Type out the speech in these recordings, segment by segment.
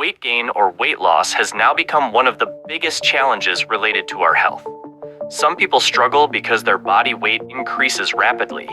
Weight gain or weight loss has now become one of the biggest challenges related to our health. Some people struggle because their body weight increases rapidly,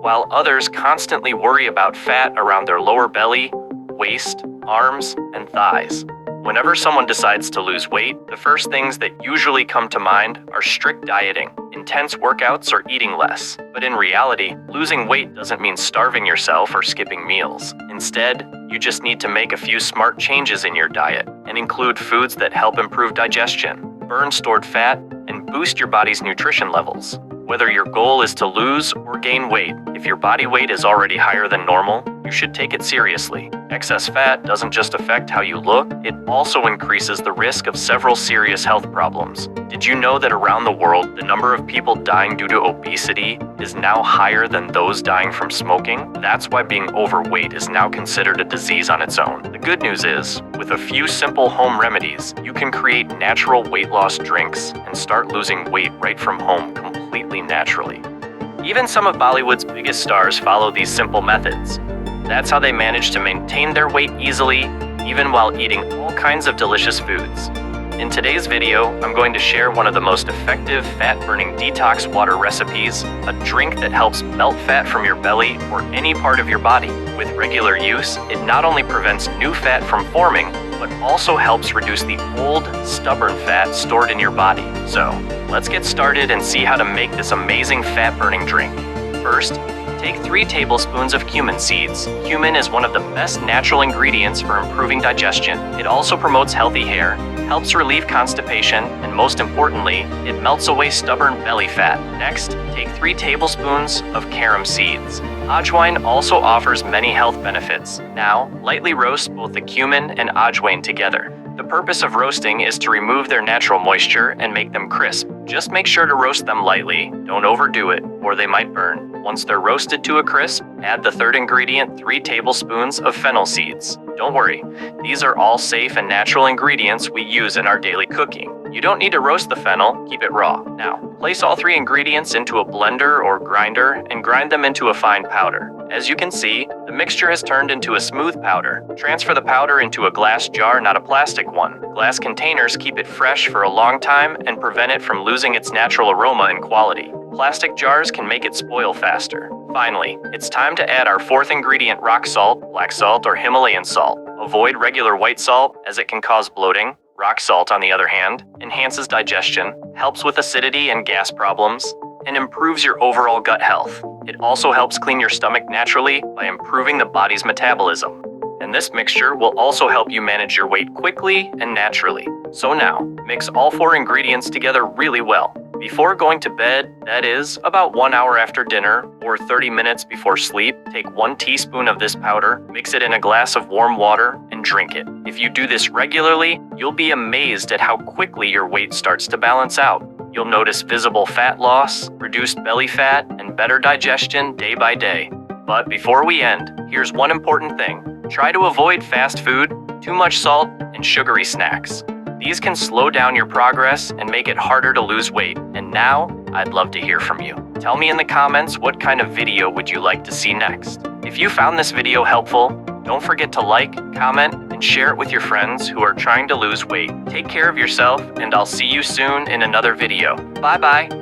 while others constantly worry about fat around their lower belly, waist, arms, and thighs. Whenever someone decides to lose weight, the first things that usually come to mind are strict dieting, intense workouts, or eating less. But in reality, losing weight doesn't mean starving yourself or skipping meals. Instead, you just need to make a few smart changes in your diet and include foods that help improve digestion, burn stored fat, and boost your body's nutrition levels. Whether your goal is to lose or gain weight, if your body weight is already higher than normal, you should take it seriously. Excess fat doesn't just affect how you look, it also increases the risk of several serious health problems. Did you know that around the world, the number of people dying due to obesity is now higher than those dying from smoking? That's why being overweight is now considered a disease on its own. The good news is, with a few simple home remedies, you can create natural weight loss drinks and start losing weight right from home completely naturally. Even some of Bollywood's biggest stars follow these simple methods. That's how they manage to maintain their weight easily, even while eating all kinds of delicious foods. In today's video, I'm going to share one of the most effective fat-burning detox water recipes, a drink that helps melt fat from your belly or any part of your body. With regular use, it not only prevents new fat from forming, but also helps reduce the old, stubborn fat stored in your body. So, let's get started and see how to make this amazing fat-burning drink. First, take 3 tablespoons of cumin seeds. Cumin is one of the best natural ingredients for improving digestion. It also promotes healthy hair, helps relieve constipation, and most importantly, it melts away stubborn belly fat. Next, take 3 tablespoons of carom seeds. Ajwain also offers many health benefits. Now, lightly roast both the cumin and ajwain together. The purpose of roasting is to remove their natural moisture and make them crisp. Just make sure to roast them lightly, don't overdo it, or they might burn. Once they're roasted to a crisp, add the third ingredient, 3 tablespoons of fennel seeds. Don't worry, these are all safe and natural ingredients we use in our daily cooking. You don't need to roast the fennel, keep it raw. Now, place all 3 ingredients into a blender or grinder and grind them into a fine powder. As you can see, the mixture has turned into a smooth powder. Transfer the powder into a glass jar, not a plastic one. Glass containers keep it fresh for a long time and prevent it from losing its natural aroma and quality. Plastic jars can make it spoil faster. Finally, it's time to add our 4th ingredient, rock salt, black salt, or Himalayan salt. Avoid regular white salt as it can cause bloating. Rock salt, on the other hand, enhances digestion, helps with acidity and gas problems, and improves your overall gut health. It also helps clean your stomach naturally by improving the body's metabolism. And this mixture will also help you manage your weight quickly and naturally. So now, mix all 4 ingredients together really well. Before going to bed, that is, about 1 hour after dinner or 30 minutes before sleep, take 1 teaspoon of this powder, mix it in a glass of warm water, and drink it. If you do this regularly, you'll be amazed at how quickly your weight starts to balance out. You'll notice visible fat loss, reduced belly fat, and better digestion day by day. But before we end, here's one important thing. Try to avoid fast food, too much salt, and sugary snacks. These can slow down your progress and make it harder to lose weight. And now, I'd love to hear from you. Tell me in the comments what kind of video would you like to see next. If you found this video helpful, don't forget to like, comment, and share it with your friends who are trying to lose weight. Take care of yourself, and I'll see you soon in another video. Bye-bye.